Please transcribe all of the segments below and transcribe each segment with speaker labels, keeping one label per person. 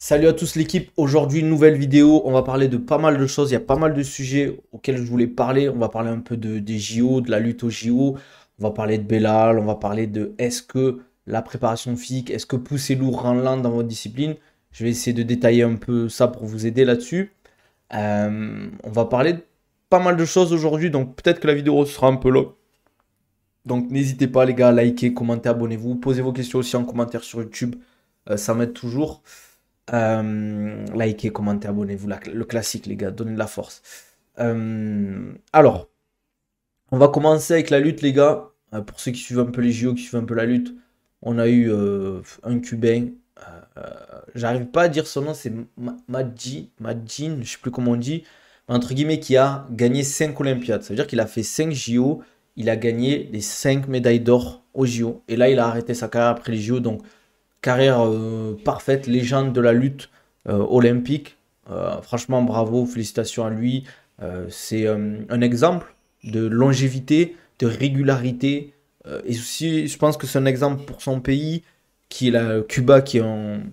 Speaker 1: Salut à tous l'équipe, aujourd'hui une nouvelle vidéo, on va parler de pas mal de choses, il y a pas mal de sujets auxquels je voulais parler, on va parler un peu des JO, de la lutte aux JO, on va parler de Belal, on va parler de est-ce que la préparation physique, est-ce que pousser lourd rend lent dans votre discipline, je vais essayer de détailler un peu ça pour vous aider là-dessus. On va parler de pas mal de choses aujourd'hui, donc peut-être que la vidéo sera un peu longue, donc n'hésitez pas les gars à liker, commenter, abonnez-vous, posez vos questions aussi en commentaire sur YouTube, ça m'aide toujours. Likez, commentez, abonnez-vous, le classique les gars, donnez de la force. Alors, on va commencer avec la lutte les gars. Pour ceux qui suivent un peu les JO, qui suivent un peu la lutte, on a eu un Cubain. euh, J'arrive pas à dire son nom, c'est Madjin, je sais plus comment on dit, mais entre guillemets, qui a gagné 5 Olympiades. Ça veut dire qu'il a fait 5 JO, il a gagné les 5 médailles d'or aux JO. Et là, il a arrêté sa carrière après les JO, donc carrière parfaite, légende de la lutte olympique. Franchement, bravo, félicitations à lui. C'est un exemple de longévité, de régularité. Et aussi, je pense que c'est un exemple pour son pays, qui est Cuba, qui est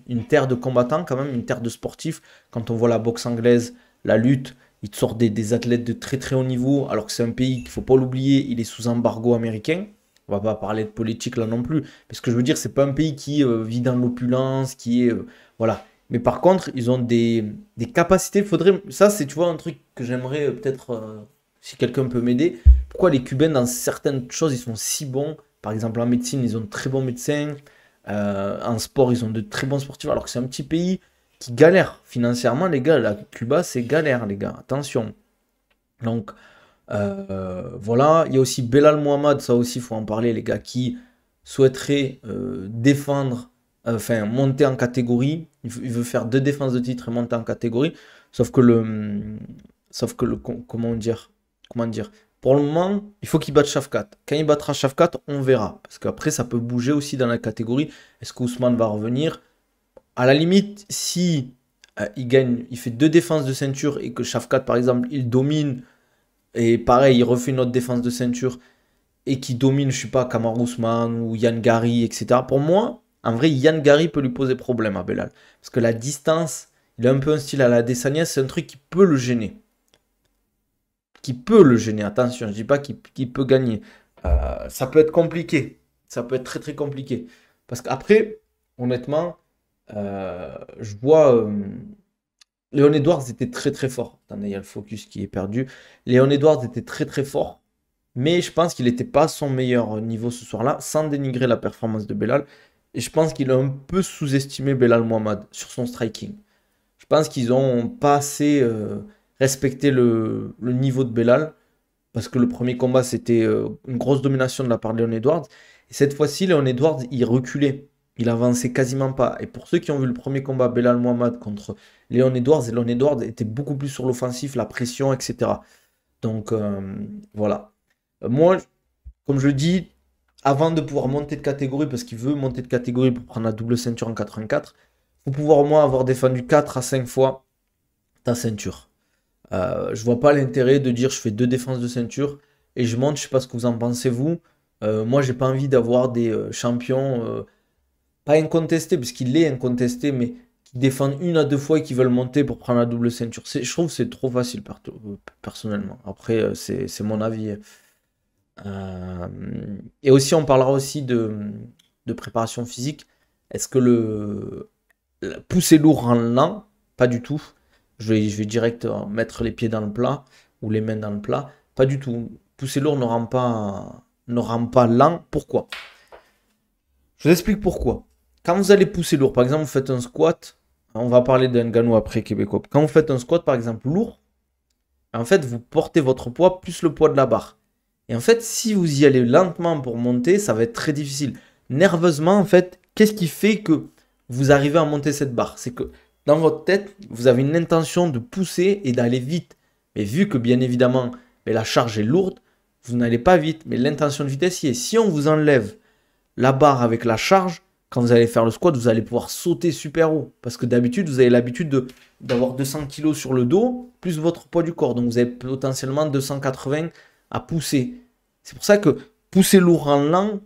Speaker 1: une terre de combattants, quand même, une terre de sportifs. Quand on voit la boxe anglaise, la lutte, ils sortent des athlètes de très très haut niveau, alors que c'est un pays qu'il ne faut pas l'oublier, il est sous embargo américain. On va pas parler de politique là non plus. Mais ce que je veux dire, c'est pas un pays qui vit dans l'opulence, qui est. Voilà. Mais par contre, ils ont des capacités. Faudrait. Ça, c'est, tu vois, un truc que j'aimerais peut-être. Si quelqu'un peut m'aider. Pourquoi les Cubains, dans certaines choses, ils sont si bons? Par exemple, en médecine, ils ont de très bons médecins. En sport, ils ont de très bons sportifs. Alors que c'est un petit pays qui galère financièrement, les gars. La Cuba, c'est galère, les gars. Attention. Donc, voilà, il y a aussi Belal Mohamed, ça aussi, il faut en parler, les gars, qui souhaiterait défendre, enfin, monter en catégorie. Il veut faire deux défenses de titre et monter en catégorie. Sauf que comment dire, pour le moment, il faut qu'il batte Shafkat. Quand il battra Shafkat, on verra. Parce qu'après, ça peut bouger aussi dans la catégorie. Est-ce qu'Ousmane va revenir? À la limite, si il gagne, il fait deux défenses de ceinture et que Shafkat, par exemple, il domine et pareil, il refait une autre défense de ceinture et qui domine, je sais pas, Kamaru Usman ou Yann Gary, etc. Pour moi, en vrai, Yann Gary peut lui poser problème à Belal. Parce que la distance, il a un peu un style à la Adesanya, c'est un truc qui peut le gêner. Qui peut le gêner, attention, je dis pas qu'il peut gagner. Ça peut être compliqué. Ça peut être très très compliqué. Parce qu'après, honnêtement, je vois. Léon Edwards était très très fort. Attendez, il y a le focus qui est perdu. Léon Edwards était très très fort. Mais je pense qu'il n'était pas à son meilleur niveau ce soir-là, sans dénigrer la performance de Belal. Et je pense qu'il a un peu sous-estimé Belal Mohamed sur son striking. Je pense qu'ils n'ont pas assez respecté le niveau de Belal. Parce que le premier combat, c'était une grosse domination de la part de Léon Edwards. Et cette fois-ci, Léon Edwards, il reculait. Il avançait quasiment pas. Et pour ceux qui ont vu le premier combat Belal Mohamed contre Léon Edwards était beaucoup plus sur l'offensif, la pression, etc. Donc voilà. Moi, comme je dis, avant de pouvoir monter de catégorie, parce qu'il veut monter de catégorie pour prendre la double ceinture en 84, il faut pouvoir au moins avoir défendu 4 à 5 fois ta ceinture. Je vois pas l'intérêt de dire je fais deux défenses de ceinture et je monte, je sais pas ce que vous en pensez vous. Moi, j'ai pas envie d'avoir des champions pas incontestés, parce qu'il est incontesté, mais qui défendent une à deux fois et qui veulent monter pour prendre la double ceinture. Je trouve que c'est trop facile personnellement. Après, c'est mon avis. Euh, et aussi, on parlera aussi de préparation physique. Est-ce que pousser lourd rend lent? Pas du tout. Je vais direct mettre les pieds dans le plat ou les mains dans le plat. Pas du tout. Pousser lourd ne rend pas lent. Pourquoi? Je vous explique pourquoi. Quand vous allez pousser lourd, par exemple, vous faites un squat. On va parler d'un Ngannou après québécois. Quand vous faites un squat, par exemple, lourd, en fait, vous portez votre poids plus le poids de la barre. Et en fait, si vous y allez lentement pour monter, ça va être très difficile. Nerveusement, en fait, qu'est-ce qui fait que vous arrivez à monter cette barre? C'est que dans votre tête, vous avez une intention de pousser et d'aller vite. Mais vu que, bien évidemment, la charge est lourde, vous n'allez pas vite. Mais l'intention de vitesse y est. Si on vous enlève la barre avec la charge, quand vous allez faire le squat, vous allez pouvoir sauter super haut. Parce que d'habitude, vous avez l'habitude d'avoir 200 kg sur le dos, plus votre poids du corps. Donc vous avez potentiellement 280 à pousser. C'est pour ça que pousser lourd en lent,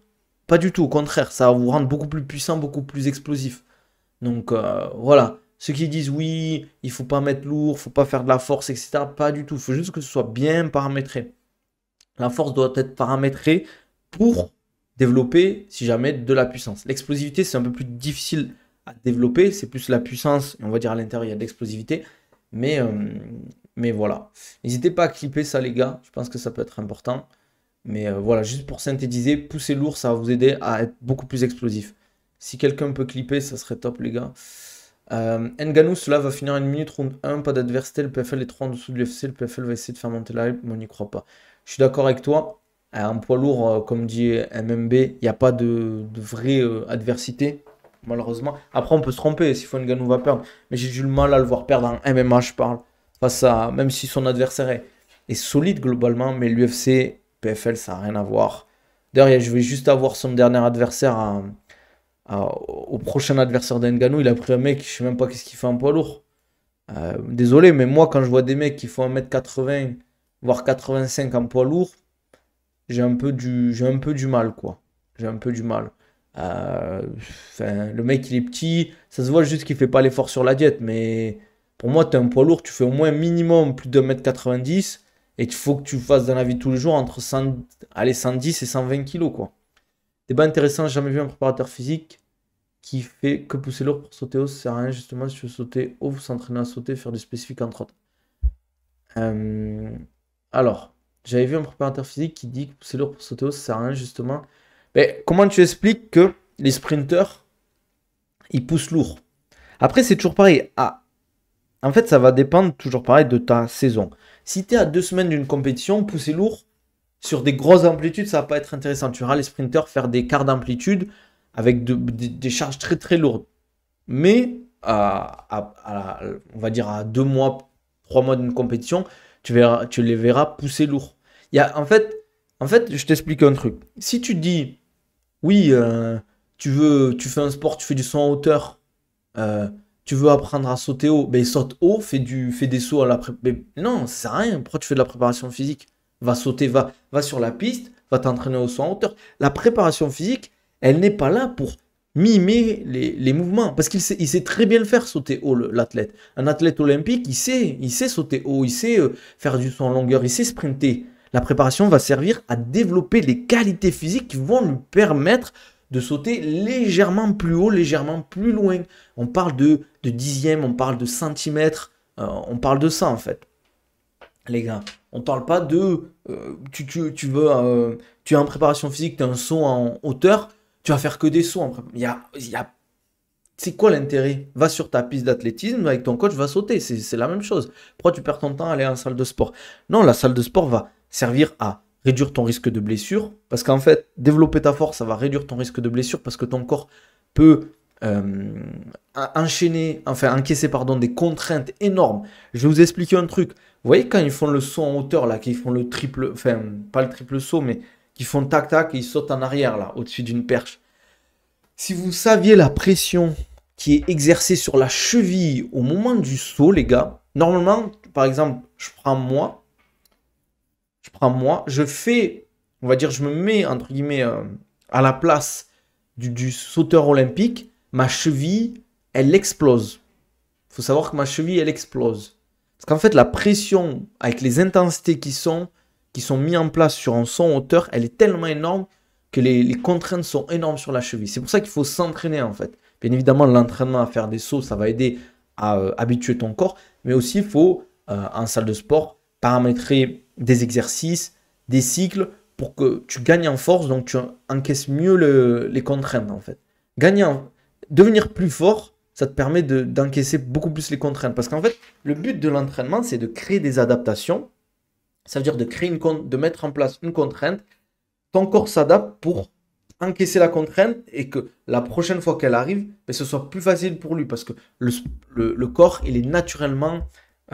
Speaker 1: pas du tout. Au contraire, ça va vous rendre beaucoup plus puissant, beaucoup plus explosif. Donc voilà. Ceux qui disent oui, il faut pas mettre lourd, faut pas faire de la force, etc. Pas du tout. Il faut juste que ce soit bien paramétré. La force doit être paramétrée pour développer, si jamais, de la puissance. L'explosivité, c'est un peu plus difficile à développer. C'est plus la puissance, on va dire à l'intérieur, il y a de l'explosivité. Mais voilà. N'hésitez pas à clipper ça, les gars. Je pense que ça peut être important. Mais voilà, juste pour synthétiser, pousser lourd, ça va vous aider à être beaucoup plus explosif. Si quelqu'un peut clipper, ça serait top, les gars. Ngannou, cela va finir une minute, round 1, pas d'adversité. Le PFL est trop en dessous de l'UFC. Le PFL va essayer de faire monter la hype, mais on n'y croit pas. Je suis d'accord avec toi. Un poids lourd, comme dit MMB, il n'y a pas de vraie adversité, malheureusement. Après, on peut se tromper si Ngannou va perdre. Mais j'ai du mal à le voir perdre en MMA, je parle. Face à, même si son adversaire est solide globalement, mais l'UFC, PFL, ça n'a rien à voir. D'ailleurs, je vais juste avoir son dernier adversaire au prochain adversaire d'Ngannou. Il a pris un mec, je sais même pas qu'est-ce qu'il fait en poids lourd. Désolé, mais moi, quand je vois des mecs qui font 1m80, voire 85 en poids lourd, j'ai un peu du mal, quoi. J'ai un peu du mal. Le mec, il est petit, ça se voit juste qu'il fait pas l'effort sur la diète, mais pour moi, tu es un poids lourd, tu fais au moins minimum plus de 1m90, et il faut que tu fasses dans la vie de tous les jours entre 110 et 120 kilos, quoi. Débat intéressant, j'ai jamais vu un préparateur physique qui fait que pousser lourd pour sauter haut, ça sert à rien, justement, si tu veux sauter haut, vous s'entraîner à sauter, faire du spécifique entre autres. Alors, j'avais vu un préparateur physique qui dit que pousser lourd pour sauter haut, ça sert à rien, justement. Mais comment tu expliques que les sprinteurs, ils poussent lourd? Après, c'est toujours pareil. En fait, ça va dépendre, toujours pareil, de ta saison. Si tu es à 2 semaines d'une compétition, pousser lourd, sur des grosses amplitudes, ça va pas être intéressant. Tu verras les sprinteurs faire des quarts d'amplitude avec des charges très très lourdes. Mais, on va dire à 2 mois, 3 mois d'une compétition, tu les verras pousser lourd. En fait, je t'explique un truc. Si tu dis, oui, tu fais un sport, tu fais du saut en hauteur, tu veux apprendre à sauter haut, ben saute haut, fais des sauts à la préparation. Non, ça sert à rien. Pourquoi tu fais de la préparation physique? Va sauter, va sur la piste, va t'entraîner au saut en hauteur. La préparation physique, elle n'est pas là pour mimer les mouvements. Parce qu'il sait très bien le faire, sauter haut, l'athlète. Un athlète olympique, il sait sauter haut, il sait faire du saut en longueur, il sait sprinter. La préparation va servir à développer les qualités physiques qui vont lui permettre de sauter légèrement plus haut, légèrement plus loin. On parle de dixièmes, on parle de centimètres, on parle de ça en fait. Les gars, on ne parle pas de tu es en préparation physique, tu as un saut en hauteur, tu vas faire que des sauts. C'est quoi l'intérêt? Va sur ta piste d'athlétisme, avec ton coach, va sauter. C'est la même chose. Pourquoi tu perds ton temps à aller en salle de sport? Non, la salle de sport va servir à réduire ton risque de blessure. Parce qu'en fait, développer ta force, ça va réduire ton risque de blessure parce que ton corps peut encaisser des contraintes énormes. Je vais vous expliquer un truc. Vous voyez quand ils font le saut en hauteur, là, qu'ils font le triple, enfin, pas le triple saut, mais qu'ils font tac-tac et ils sautent en arrière, là, au-dessus d'une perche. Si vous saviez la pression qui est exercée sur la cheville au moment du saut, les gars, normalement, par exemple, je prends moi, je fais, on va dire, je me mets, entre guillemets, à la place du sauteur olympique, ma cheville, elle explose. Il faut savoir que ma cheville, elle explose. Parce qu'en fait, la pression avec les intensités qui sont mises en place sur un saut en hauteur, elle est tellement énorme que les contraintes sont énormes sur la cheville. C'est pour ça qu'il faut s'entraîner en fait. Bien évidemment, l'entraînement à faire des sauts, ça va aider à habituer ton corps. Mais aussi, il faut, en salle de sport, paramétrer des exercices, des cycles pour que tu gagnes en force, donc tu encaisses mieux les contraintes en fait. Devenir plus fort, ça te permet d'encaisser beaucoup plus les contraintes. Parce qu'en fait, le but de l'entraînement, c'est de créer des adaptations. Ça veut dire de mettre en place une contrainte. Ton corps s'adapte pour encaisser la contrainte et que la prochaine fois qu'elle arrive, ce soit plus facile pour lui. Parce que le corps, il est naturellement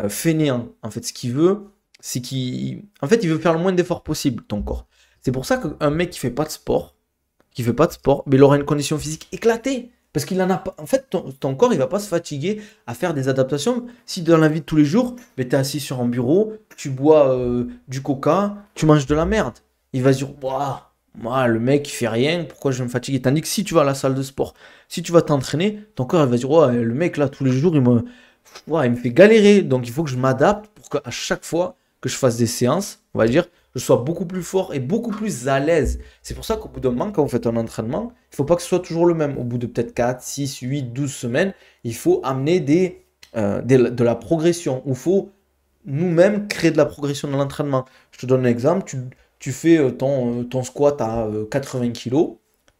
Speaker 1: fainéant. En fait, ce qu'il veut, c'est il veut faire le moins d'efforts possible, ton corps. C'est pour ça qu'un mec qui fait pas de sport, mais il aura une condition physique éclatée. Parce qu'il en a pas. En fait, ton corps, il va pas se fatiguer à faire des adaptations. Si dans la vie de tous les jours, tu es assis sur un bureau, tu bois du coca, tu manges de la merde. Il va se dire, waouh, Moi, le mec, il fait rien, pourquoi je vais me fatiguer? Tandis que si tu vas à la salle de sport, si tu vas t'entraîner, ton corps, il va dire, ouais, le mec, là, tous les jours, ouais, il me fait galérer. Donc, il faut que je m'adapte pour qu'à chaque fois que je fasse des séances, on va dire, je sois beaucoup plus fort et beaucoup plus à l'aise. C'est pour ça qu'au bout d'un moment, quand vous faites un entraînement, il ne faut pas que ce soit toujours le même. Au bout de peut-être 4, 6, 8, 12 semaines, il faut amener de la progression. Il faut nous-mêmes créer de la progression dans l'entraînement. Je te donne un exemple, tu fais ton squat à 80 kilos.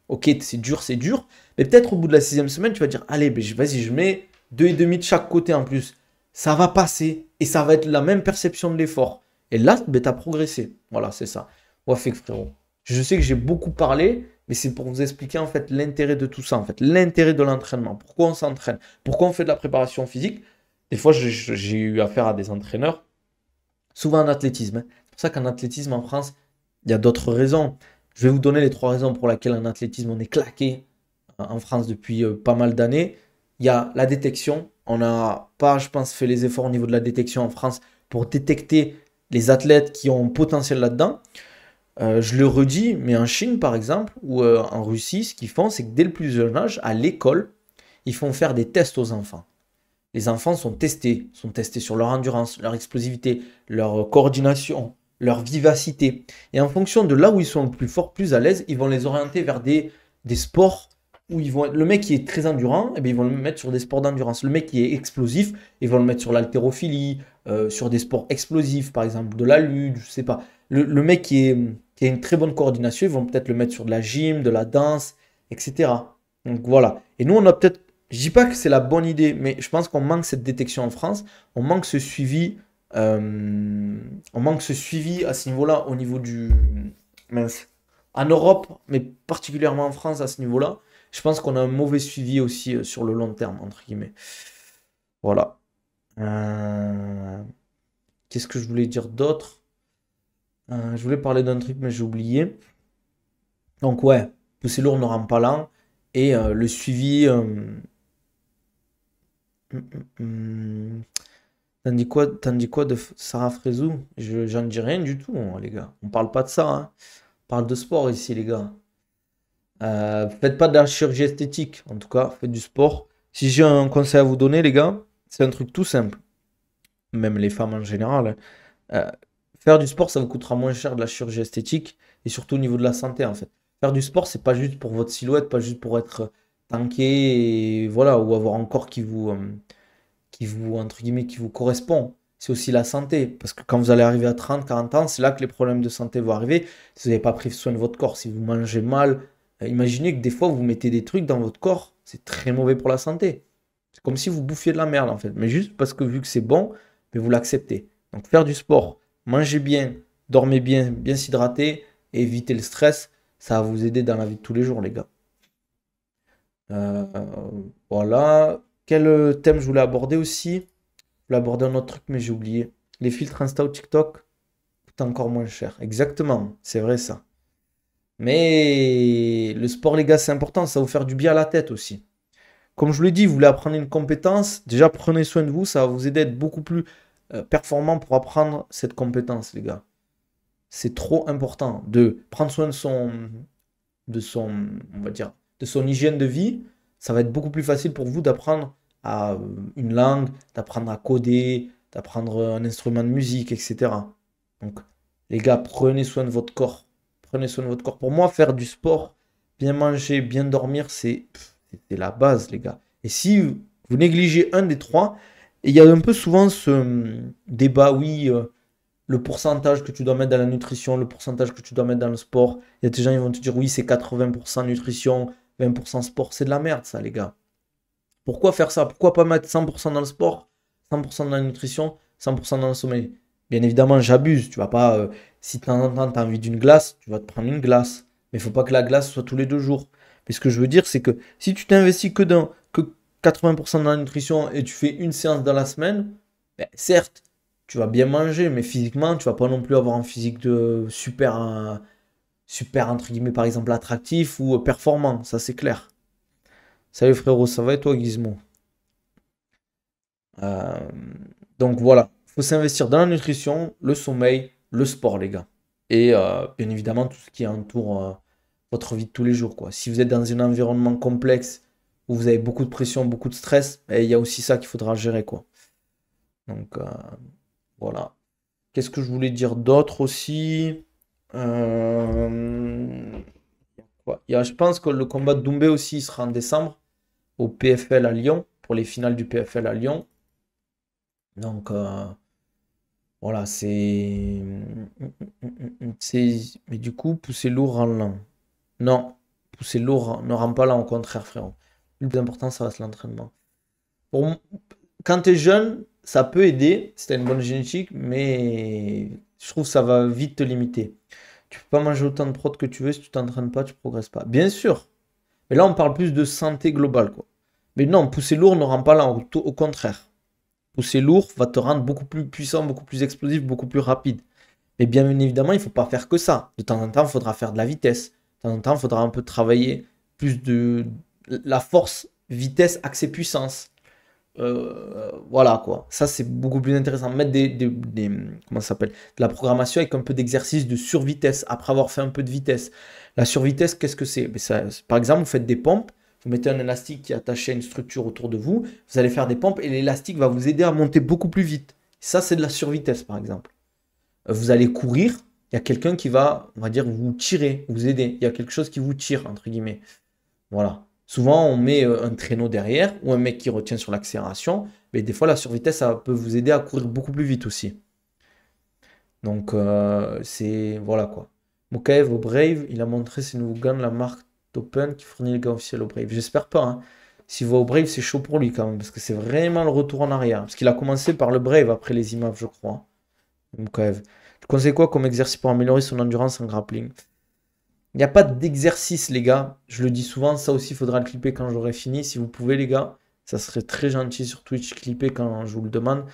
Speaker 1: Ok, c'est dur. Mais peut-être au bout de la sixième semaine, tu vas dire, allez, ben, vas-y, je mets 2,5 de chaque côté en plus. Ça va passer et ça va être la même perception de l'effort. Et là, ben, tu as progressé. Voilà, c'est ça. Ouais, fait frérot. Je sais que j'ai beaucoup parlé, mais c'est pour vous expliquer en fait l'intérêt de tout ça, en fait, l'intérêt de l'entraînement. Pourquoi on s'entraîne? Pourquoi on fait de la préparation physique? Des fois, j'ai eu affaire à des entraîneurs, souvent en athlétisme, hein. C'est pour ça qu'en athlétisme en France, il y a d'autres raisons. Je vais vous donner les trois raisons pour lesquelles en athlétisme on est claqué en France depuis pas mal d'années. Il y a la détection. On n'a pas, je pense, fait les efforts au niveau de la détection en France pour détecter les athlètes qui ont un potentiel là-dedans. Je le redis, mais en Chine, par exemple, ou en Russie, ce qu'ils font, c'est que dès le plus jeune âge, à l'école, ils font faire des tests aux enfants. Les enfants sont testés sur leur endurance, leur explosivité, leur coordination, leur vivacité. Et en fonction de là où ils sont le plus forts, plus à l'aise, ils vont les orienter vers des sports où ils vont le mec qui est très endurant, eh bien, ils vont le mettre sur des sports d'endurance. Le mec qui est explosif, ils vont le mettre sur l'haltérophilie, sur des sports explosifs, par exemple de la lutte, je sais pas. Le mec qui a une très bonne coordination, ils vont peut-être le mettre sur de la gym, de la danse, etc. Donc voilà. Et nous, on a peut-être je dis pas que c'est la bonne idée, mais je pense qu'on manque cette détection en France. On manque ce suivi. On manque ce suivi à ce niveau-là, au niveau du. Mince. En Europe, mais particulièrement en France à ce niveau-là, je pense qu'on a un mauvais suivi aussi sur le long terme, entre guillemets. Voilà. Euh, Qu'est-ce que je voulais dire d'autre? Je voulais parler d'un truc, mais j'ai oublié. Donc, ouais, pousser lourd ne rend pas lent. Et le suivi. Hum, T'en dis quoi de Sarah Frézou? J'en dis rien du tout, hein, les gars. On parle pas de ça, hein. On parle de sport ici, les gars. Faites pas de la chirurgie esthétique, en tout cas, faites du sport. Si j'ai un conseil à vous donner, les gars, c'est un truc tout simple. Même les femmes en général, hein. Euh, Faire du sport, ça vous coûtera moins cher de la chirurgie esthétique et surtout au niveau de la santé, en fait. Faire du sport, c'est pas juste pour votre silhouette, pas juste pour être tanké et voilà, ou avoir un corps entre guillemets, qui vous correspond. C'est aussi la santé. Parce que quand vous allez arriver à 30, 40 ans, c'est là que les problèmes de santé vont arriver. Si vous n'avez pas pris soin de votre corps, si vous mangez mal, imaginez que des fois, vous mettez des trucs dans votre corps, c'est très mauvais pour la santé. C'est comme si vous bouffiez de la merde, en fait. Mais juste parce que vu que c'est bon, mais vous l'acceptez. Donc faire du sport, mangez bien, dormez bien, bien s'hydrater, et éviter le stress, ça va vous aider dans la vie de tous les jours, les gars. Euh, voilà. Quel thème je voulais aborder aussi? Je voulais aborder un autre truc, mais j'ai oublié. Les filtres Insta ou TikTok coûtent encore moins cher. Exactement, c'est vrai ça. Mais le sport, les gars, c'est important. Ça va vous faire du bien à la tête aussi. Comme je vous l'ai dit, vous voulez apprendre une compétence. Déjà, prenez soin de vous. Ça va vous aider à être beaucoup plus performant pour apprendre cette compétence, les gars. C'est trop important de prendre soin de son, on va dire, de son hygiène de vie, ça va être beaucoup plus facile pour vous d'apprendre à une langue, d'apprendre à coder, d'apprendre un instrument de musique, etc. Donc, les gars, prenez soin de votre corps. Prenez soin de votre corps. Pour moi, faire du sport, bien manger, bien dormir, c'est la base, les gars. Et si vous négligez un des trois, et il y a un peu souvent ce débat, oui, le pourcentage que tu dois mettre dans la nutrition, le pourcentage que tu dois mettre dans le sport. Il y a des gens qui vont te dire oui, c'est 80% nutrition, 20% sport. C'est de la merde, ça, les gars. Pourquoi faire ça? Pourquoi pas mettre 100% dans le sport, 100% dans la nutrition, 100% dans le sommeil? Bien évidemment, j'abuse. Tu vas pas, si de temps en temps, tu as envie d'une glace, tu vas te prendre une glace. Mais il faut pas que la glace soit tous les 2 jours. Mais ce que je veux dire, c'est que si tu t'investis que 80% dans la nutrition et tu fais une séance dans la semaine, ben, certes, tu vas bien manger, mais physiquement, tu vas pas non plus avoir un physique de super, super entre guillemets, par exemple, attractif ou performant. Ça, c'est clair. Salut frérot, ça va et toi, Gizmo? Euh, donc voilà, il faut s'investir dans la nutrition, le sommeil, le sport, les gars. et bien évidemment tout ce qui entoure votre vie de tous les jours, quoi. Si vous êtes dans un environnement complexe où vous avez beaucoup de pression, beaucoup de stress, il y a aussi ça qu'il faudra gérer, quoi. Donc voilà. Qu'est-ce que je voulais dire d'autre aussi? Euh, je pense que le combat de Doumbé aussi il sera en décembre au PFL à Lyon, pour les finales du PFL à Lyon. Donc voilà, Mais du coup, pousser lourd rend lent. Non, pousser lourd ne rend pas lent, au contraire, frérot. Le plus important, ça reste l'entraînement. Pour... Quand tu es jeune, ça peut aider, si tu as une bonne génétique, mais je trouve que ça va vite te limiter. Tu peux pas manger autant de prot que tu veux, si tu t'entraînes pas, tu progresses pas. Bien sûr, mais là on parle plus de santé globale, quoi. Mais non, pousser lourd ne rend pas lent, au contraire. Pousser lourd va te rendre beaucoup plus puissant, beaucoup plus explosif, beaucoup plus rapide. Mais bien évidemment, il ne faut pas faire que ça. De temps en temps, il faudra faire de la vitesse. De temps en temps, il faudra un peu travailler plus de la force, vitesse, accès, puissance. Voilà quoi. Ça, c'est beaucoup plus intéressant. Mettre comment ça s'appelle? De la programmation avec un peu d'exercice de survitesse après avoir fait un peu de vitesse. La survitesse, qu'est-ce que c'est? Par exemple, vous faites des pompes. Vous mettez un élastique qui est attaché à une structure autour de vous. Vous allez faire des pompes et l'élastique va vous aider à monter beaucoup plus vite. Ça, c'est de la survitesse, par exemple. Vous allez courir. Il y a quelqu'un qui va, on va dire, vous tirer, vous aider. Il y a quelque chose qui vous tire, entre guillemets. Voilà. Souvent, on met un traîneau derrière ou un mec qui retient sur l'accélération. Mais des fois, la survitesse, ça peut vous aider à courir beaucoup plus vite aussi. Donc, c'est... Voilà quoi. Mokaev au Brave, il a montré ses nouveaux gants de la marque Topen qui fournit les gants officiels au Brave. J'espère pas, hein. S'il va au Brave, c'est chaud pour lui quand même. Parce que c'est vraiment le retour en arrière. Parce qu'il a commencé par le Brave après les images, je crois. Mokaev. Tu conseilles quoi comme exercice pour améliorer son endurance en grappling? Il n'y a pas d'exercice, les gars. Je le dis souvent, ça aussi, il faudra le clipper quand j'aurai fini. Si vous pouvez, les gars, ça serait très gentil sur Twitch, clipper quand je vous le demande.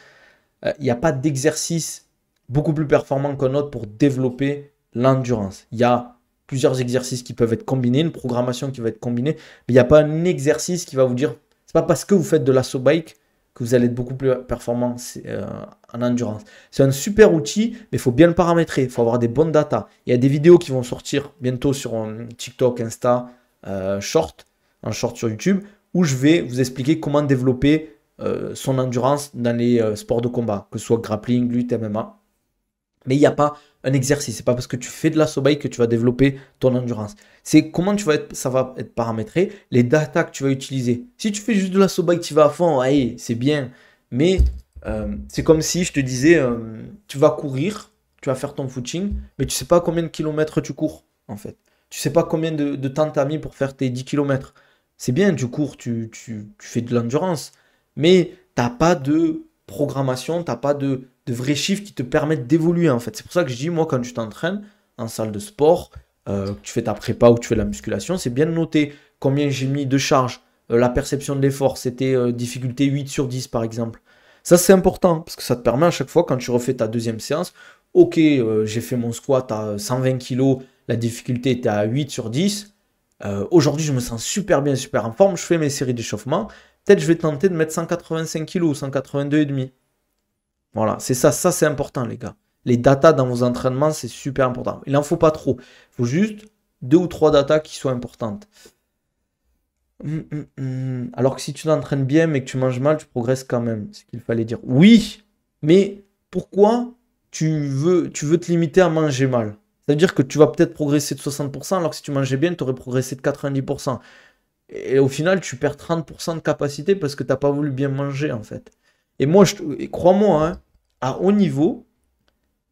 Speaker 1: Il n'y a pas d'exercice beaucoup plus performant qu'un autre pour développer l'endurance. Il y a plusieurs exercices qui peuvent être combinés, une programmation qui va être combinée, mais il n'y a pas un exercice qui va vous dire, c'est pas parce que vous faites de l'assaut bike que vous allez être beaucoup plus performant en endurance. C'est un super outil, mais il faut bien le paramétrer. Il faut avoir des bonnes datas. Il y a des vidéos qui vont sortir bientôt sur TikTok, Insta, Short, un short sur YouTube, où je vais vous expliquer comment développer son endurance dans les sports de combat, que ce soit grappling, lutte, MMA. Mais il n'y a pas un exercice. C'est pas parce que tu fais de l'assaut bike que tu vas développer ton endurance. C'est comment ça va être paramétré, les datas que tu vas utiliser. Si tu fais juste de l'assaut bike, tu vas à fond, allez, c'est bien. Mais c'est comme si je te disais, tu vas courir, tu vas faire ton footing, mais tu sais pas combien de kilomètres tu cours, en fait. Tu sais pas combien de temps tu as mis pour faire tes 10 kilomètres. C'est bien, tu cours, tu fais de l'endurance, mais t'as pas de programmation, t'as pas de vrais chiffres qui te permettent d'évoluer en fait. C'est pour ça que je dis, moi, quand tu t'entraînes en salle de sport, que tu fais ta prépa ou que tu fais de la musculation, c'est bien de noter combien j'ai mis de charge, la perception de l'effort, c'était difficulté 8 sur 10 par exemple. Ça, c'est important parce que ça te permet à chaque fois, quand tu refais ta deuxième séance, ok, j'ai fait mon squat à 120 kg, la difficulté était à 8 sur 10. Aujourd'hui, je me sens super bien, super en forme, je fais mes séries d'échauffement. Peut-être je vais tenter de mettre 185 kg ou 182,5. Voilà, c'est ça, c'est important, les gars. Les datas dans vos entraînements, c'est super important. Il n'en faut pas trop. Il faut juste 2 ou 3 datas qui soient importantes. Alors que si tu t'entraînes bien mais que tu manges mal, tu progresses quand même. C'est ce qu'il fallait dire. Oui, mais pourquoi tu veux te limiter à manger mal? Ça veut dire que tu vas peut-être progresser de 60%, alors que si tu mangeais bien, tu aurais progressé de 90%. Et au final, tu perds 30% de capacité parce que tu n'as pas voulu bien manger, en fait. Et moi, et crois-moi, hein, à haut niveau,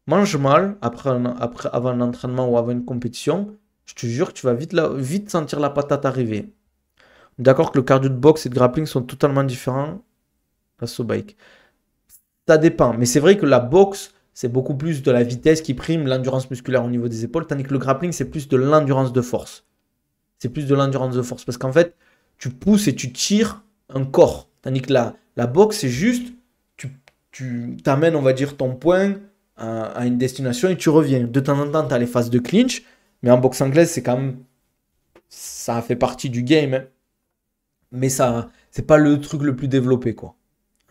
Speaker 1: mange mal avant un entraînement ou avant une compétition, je te jure que tu vas vite sentir la patate arriver. D'accord que le cardio de boxe et de grappling sont totalement différents. L'assaut bike. Ça dépend. Mais c'est vrai que la boxe, c'est beaucoup plus de la vitesse qui prime l'endurance musculaire au niveau des épaules, tandis que le grappling, c'est plus de l'endurance de force. C'est plus de l'endurance de force. Parce qu'en fait, tu pousses et tu tires un corps. Tandis que la boxe, c'est juste, tu t'amènes, on va dire, ton point à une destination et tu reviens. De temps en temps, tu as les phases de clinch. Mais en boxe anglaise, c'est quand même... Ça fait partie du game, hein. Mais ça, c'est pas le truc le plus développé, quoi.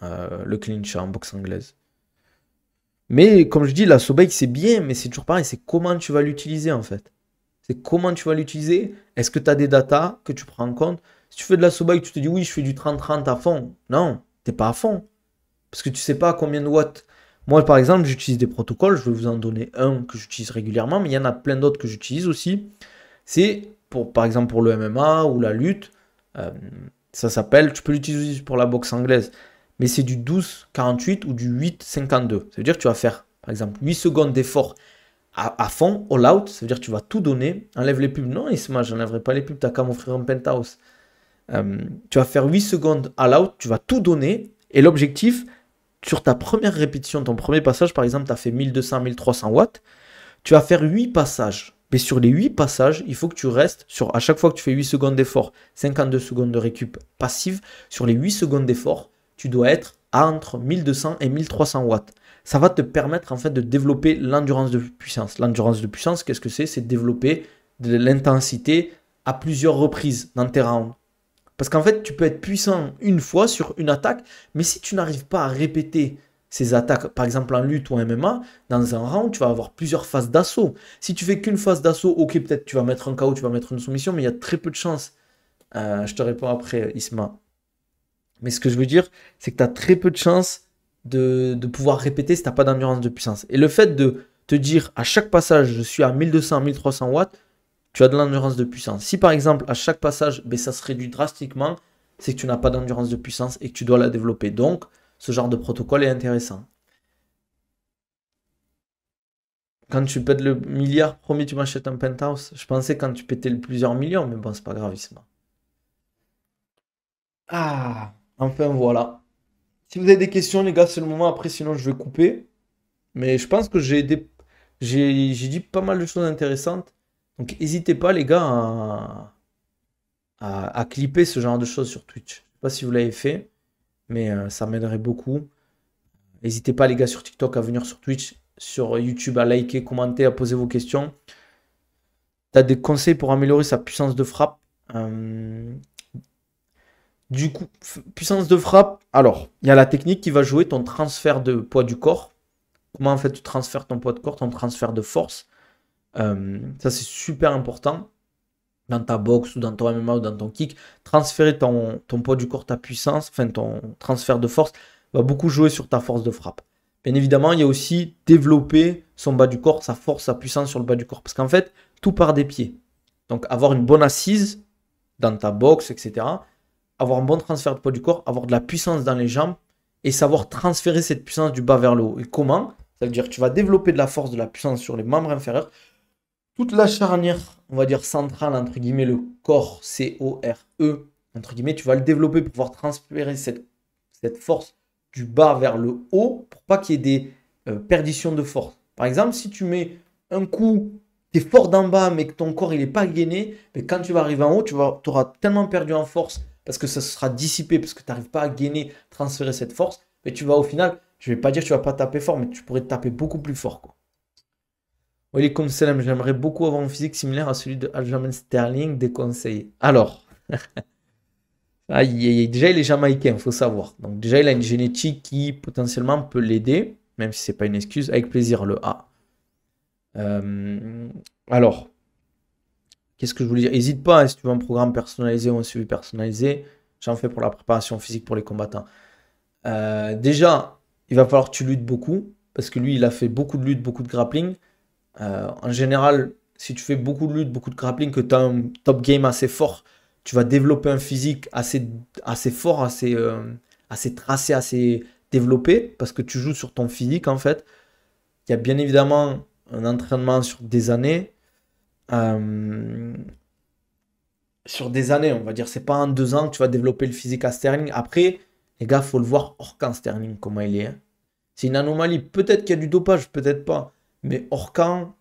Speaker 1: Le clinch en boxe anglaise. Mais comme je dis, la Sobake, c'est bien, mais c'est toujours pareil, c'est comment tu vas l'utiliser en fait. C'est comment tu vas l'utiliser. Est-ce que tu as des datas que tu prends en compte? Si tu fais de la Sobake, tu te dis oui, je fais du 30-30 à fond. Non, t'es pas à fond. Parce que tu sais pas à combien de watts. Moi, par exemple, j'utilise des protocoles. Je vais vous en donner un que j'utilise régulièrement, mais il y en a plein d'autres que j'utilise aussi. C'est pour, par exemple, pour le MMA ou la lutte. euh, Ça s'appelle, tu peux l'utiliser aussi pour la boxe anglaise, mais c'est du 12-48 ou du 8-52. Ça veut dire que tu vas faire, par exemple, 8 secondes d'effort à fond, all out. Ça veut dire que tu vas tout donner. Enlève les pubs. Non, Isma, j'enlèverai pas les pubs. T'as qu'à m'offrir un penthouse. Tu vas faire 8 secondes all out. Tu vas tout donner. Et l'objectif, sur ta première répétition, ton premier passage, par exemple, tu as fait 1200-1300 watts. Tu vas faire 8 passages. Mais sur les 8 passages, il faut que tu restes sur, à chaque fois que tu fais 8 secondes d'effort, 52 secondes de récup passive, sur les 8 secondes d'effort, tu dois être entre 1200 et 1300 watts. Ça va te permettre en fait de développer l'endurance de puissance. L'endurance de puissance, qu'est-ce que c'est? C'est développer de l'intensité à plusieurs reprises dans tes rounds. Parce qu'en fait, tu peux être puissant une fois sur une attaque, mais si tu n'arrives pas à répéter ces attaques, par exemple en lutte ou en MMA, dans un round, tu vas avoir plusieurs phases d'assaut. Si tu fais qu'une phase d'assaut, ok, peut-être tu vas mettre un KO, tu vas mettre une soumission, mais il y a très peu de chances. Je te réponds après, Isma. Mais ce que je veux dire, c'est que tu as très peu de chances de pouvoir répéter si tu n'as pas d'endurance de puissance. Et le fait de te dire à chaque passage, je suis à 1200, 1300 watts, tu as de l'endurance de puissance. Si par exemple, à chaque passage, ben, ça se réduit drastiquement, c'est que tu n'as pas d'endurance de puissance et que tu dois la développer. Donc, ce genre de protocole est intéressant. Quand tu pètes le milliard, promis, tu m'achètes un penthouse. Je pensais quand tu pétais le plusieurs millions, mais bon, c'est pas grave, Isma. Ah, enfin voilà. Si vous avez des questions, les gars, c'est le moment. Après, sinon, je vais couper. Mais je pense que j'ai dit pas mal de choses intéressantes. Donc, n'hésitez pas, les gars, à clipper ce genre de choses sur Twitch. Je sais pas si vous l'avez fait, mais ça m'aiderait beaucoup. N'hésitez pas, les gars, sur TikTok à venir sur Twitch, sur YouTube, à liker, commenter, à poser vos questions. Tu as des conseils pour améliorer sa puissance de frappe. Euh, du coup, puissance de frappe. Alors, il y a la technique qui va jouer ton transfert de poids du corps. Comment en fait tu transfères ton poids de corps, ton transfert de force. Ça, c'est super important dans ta boxe ou dans ton MMA ou dans ton kick. Transférer ton poids du corps, ta puissance, enfin ton transfert de force, va beaucoup jouer sur ta force de frappe. Bien évidemment, il y a aussi développer son bas du corps, sa force, sa puissance sur le bas du corps. Parce qu'en fait, tout part des pieds. Donc, avoir une bonne assise dans ta boxe, etc. Avoir un bon transfert de poids du corps, avoir de la puissance dans les jambes et savoir transférer cette puissance du bas vers le haut. Et comment? Ça veut dire que tu vas développer de la force, de la puissance sur les membres inférieurs. Toute la charnière, on va dire centrale, entre guillemets, le corps, C-O-R-E, entre guillemets, tu vas le développer pour pouvoir transférer cette force du bas vers le haut pour pas qu'il y ait des perditions de force. Par exemple, si tu mets un coup, tu es fort d'en bas, mais que ton corps il n'est pas gainé, mais quand tu vas arriver en haut, tu auras tellement perdu en force parce que ça sera dissipé, parce que tu n'arrives pas à gainer, transférer cette force, mais tu vas au final, je ne vais pas dire que tu vas pas taper fort, mais tu pourrais taper beaucoup plus fort, quoi. Oui, comme Salam, j'aimerais beaucoup avoir un physique similaire à celui de Aljamain Sterling, des conseils. Alors, déjà il est jamaïcain, il faut savoir. Donc déjà il a une génétique qui potentiellement peut l'aider, même si c'est pas une excuse, avec plaisir le A. Euh, alors, qu'est-ce que je voulais dire? N'hésite pas, hein, si tu veux un programme personnalisé ou un suivi personnalisé, j'en fais pour la préparation physique pour les combattants. Déjà, il va falloir que tu luttes beaucoup, parce que lui il a fait beaucoup de luttes, beaucoup de grappling. En général, si tu fais beaucoup de lutte, beaucoup de grappling, que tu as un top game assez fort, tu vas développer un physique assez fort, assez tracé, assez développé, parce que tu joues sur ton physique en fait. Il y a bien évidemment un entraînement sur des années. Euh, Sur des années, on va dire, c'est pas en 2 ans que tu vas développer le physique à Sterling. Après, les gars, faut le voir hors camp Sterling, comment il est, hein. C'est une anomalie. Peut-être qu'il y a du dopage, peut-être pas. Mais hors camp,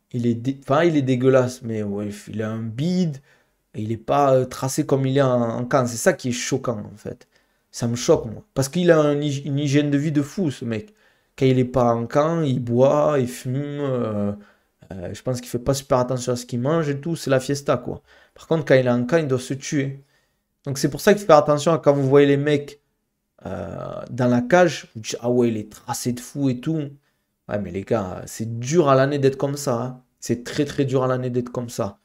Speaker 1: enfin, il est dégueulasse. Mais ouais, il a un bide. Et il n'est pas tracé comme il est en camp. C'est ça qui est choquant, en fait. Ça me choque, moi. Parce qu'il a une hygiène de vie de fou, ce mec. Quand il n'est pas en camp, il boit, il fume. Je pense qu'il fait pas super attention à ce qu'il mange et tout. C'est la fiesta, quoi. Par contre, quand il est en camp, il doit se tuer. Donc c'est pour ça qu'il faut faire attention à quand vous voyez les mecs dans la cage, vous dites, ah ouais, il est tracé de fou et tout. Ouais, mais les gars, c'est dur à l'année d'être comme ça, hein. C'est très très dur à l'année d'être comme ça.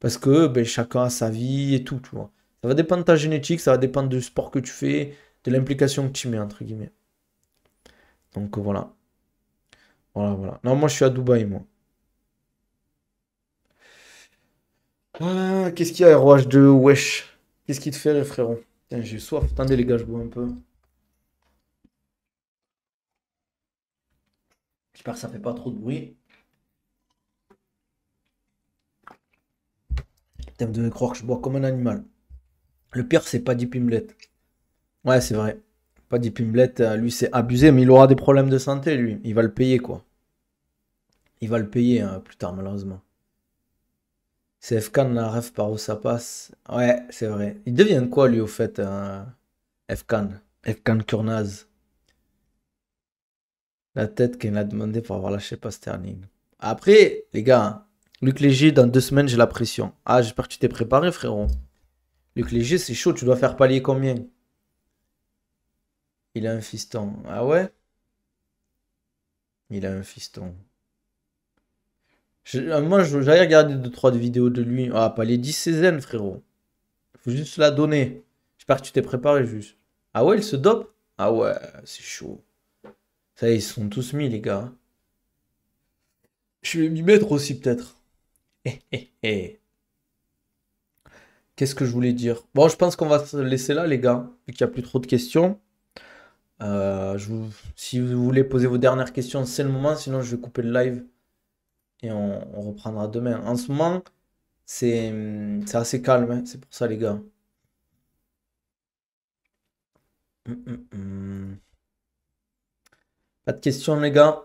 Speaker 1: Parce que ben, chacun a sa vie et tout, tu vois. Ça va dépendre de ta génétique, ça va dépendre du sport que tu fais, de l'implication que tu mets, entre guillemets. Donc voilà. Voilà, voilà. Non, moi je suis à Dubaï, moi. Ah, qu'est-ce qu'il y a, ROH2? Wesh. Qu'est-ce qui te fait rire, frérot? Putain, j'ai soif. Attendez, les gars, je bois un peu. J'espère que ça fait pas trop de bruit. Putain, vous devez croire que je bois comme un animal. Le pire, c'est pas Pimlet. Ouais, c'est vrai. Pas Pimlet, lui, c'est abusé, mais il aura des problèmes de santé, lui. Il va le payer, quoi. Il va le payer plus tard, malheureusement. C'est Fkan, la ref par où ça passe. Ouais, c'est vrai. Il devient quoi, lui, au fait, Fkan? Fkan Kurnaz. La tête qu'il a demandé pour avoir lâché pas Sterling. Après, les gars, hein, Luc Léger, dans 2 semaines, j'ai la pression. Ah, j'espère que tu t'es préparé, frérot. Luc Léger, c'est chaud, tu dois faire palier combien? Il a un fiston. Ah ouais? Il a un fiston. Moi, j'avais regardé 2-3 vidéos de lui. Ah, palier 10 Cézanne, frérot. Faut juste la donner. J'espère que tu t'es préparé, juste. Ah ouais, il se dope? Ah ouais, c'est chaud. Ça y est, ils se sont tous mis, les gars. Je vais m'y mettre aussi, peut-être. Qu'est-ce que je voulais dire? Bon, je pense qu'on va se laisser là, les gars, vu qu'il n'y a plus trop de questions. Si vous voulez poser vos dernières questions, c'est le moment. Sinon, je vais couper le live et on reprendra demain. En ce moment, c'est assez calme, hein. C'est pour ça, les gars. Hum. Pas de questions, les gars.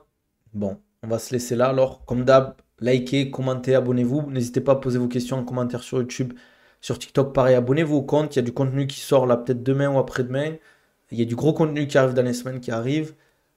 Speaker 1: Bon, on va se laisser là. Alors, comme d'hab, likez, commentez, abonnez-vous. N'hésitez pas à poser vos questions en commentaire sur YouTube, sur TikTok. Pareil, abonnez-vous au compte. Il y a du contenu qui sort là, peut-être demain ou après-demain. Il y a du gros contenu qui arrive dans les semaines qui arrivent.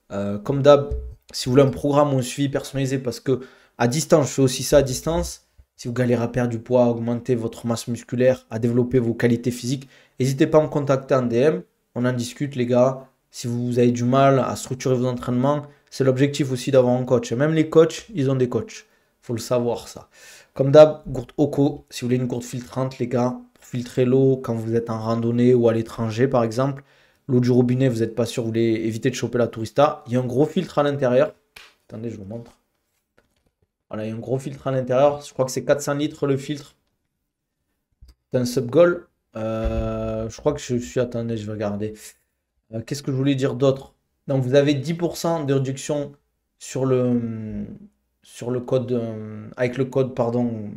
Speaker 1: Comme d'hab, si vous voulez un programme ou un suivi personnalisé, parce que à distance, je fais aussi ça à distance. Si vous galérez à perdre du poids, à augmenter votre masse musculaire, à développer vos qualités physiques, n'hésitez pas à me contacter en DM. On en discute, les gars. Si vous avez du mal à structurer vos entraînements, c'est l'objectif aussi d'avoir un coach. Et même les coachs, ils ont des coachs. Faut le savoir, ça. Comme d'hab, gourde Oko, si vous voulez une gourde filtrante, les gars, pour filtrer l'eau quand vous êtes en randonnée ou à l'étranger, par exemple. L'eau du robinet, vous n'êtes pas sûr, vous voulez éviter de choper la tourista. Il y a un gros filtre à l'intérieur. Attendez, je vous montre. Voilà, il y a un gros filtre à l'intérieur. Je crois que c'est 400 litres le filtre. C'est un Subgol. Je crois que je suis. Attendez, je vais regarder. Qu'est-ce que je voulais dire d'autre? Donc, vous avez 10% de réduction sur le code. Avec le code, pardon,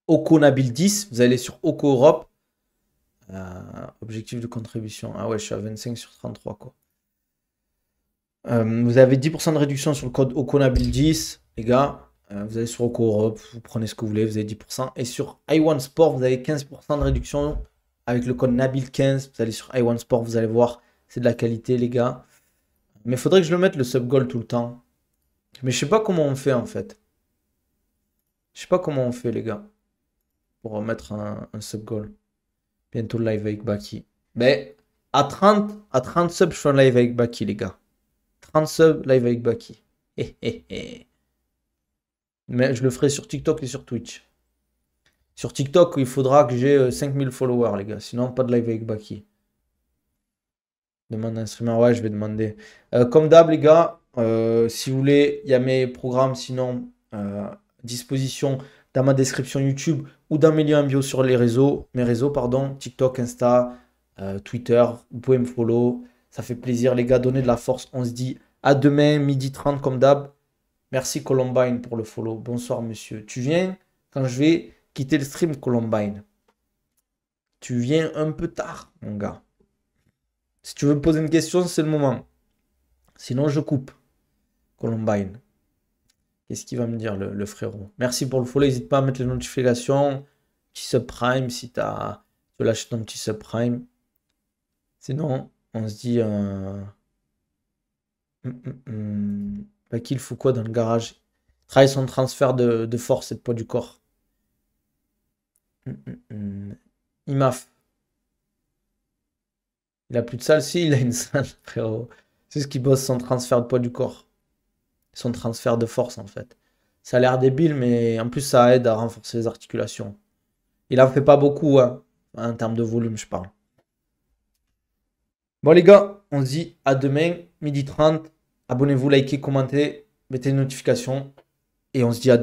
Speaker 1: OCONABIL10. Vous allez sur OCO Europe. Objectif de contribution. Ah ouais, je suis à 25 sur 33, quoi. Vous avez 10% de réduction sur le code OCONABIL10, les gars. Vous allez sur Oco Europe, vous prenez ce que vous voulez, vous avez 10%. Et sur iOne Sport, vous avez 15% de réduction avec le code Nabil15. Vous allez sur iOne Sport, vous allez voir, c'est de la qualité, les gars. Mais il faudrait que je le mette le sub-goal tout le temps. Mais je sais pas comment on fait en fait. Je sais pas comment on fait, les gars, pour mettre un sub-goal. Bientôt le live avec Baki. Mais à 30 subs, je fais un live avec Baki, les gars. 30 subs, live avec Baki. Mais je le ferai sur TikTok et sur Twitch. Sur TikTok, il faudra que j'ai 5000 followers, les gars. Sinon, pas de live avec Baki. Demande un streamer, ouais, je vais demander. Comme d'hab, les gars, si vous voulez, il y a mes programmes, sinon, disposition dans ma description YouTube ou dans mes liens en bio sur les réseaux, mes réseaux, pardon, TikTok, Insta, Twitter. Vous pouvez me follow. Ça fait plaisir, les gars. Donnez de la force. On se dit à demain, 12h30, comme d'hab. Merci Columbine pour le follow. Bonsoir, monsieur. Tu viens quand je vais quitter le stream, Columbine. Tu viens un peu tard, mon gars. Si tu veux me poser une question, c'est le moment. Sinon, je coupe. Columbine. Qu'est-ce qu'il va me dire, le frérot? Merci pour le follow. N'hésite pas à mettre les notifications. Petit subprime si tu veux lâcher ton petit subprime. Sinon, on se dit. Bah, qu'il faut quoi dans le garage? Travaille son transfert de force et de poids du corps. IMAF. Il a plus de salle, si, il a une salle, frérot. C'est ce qui bosse son transfert de poids du corps. son transfert de force en fait. Ça a l'air débile, mais en plus ça aide à renforcer les articulations. Il en fait pas beaucoup, hein, en termes de volume, je parle. Bon les gars, on se dit à demain, 12h30. Abonnez-vous, likez, commentez, mettez une notification et on se dit à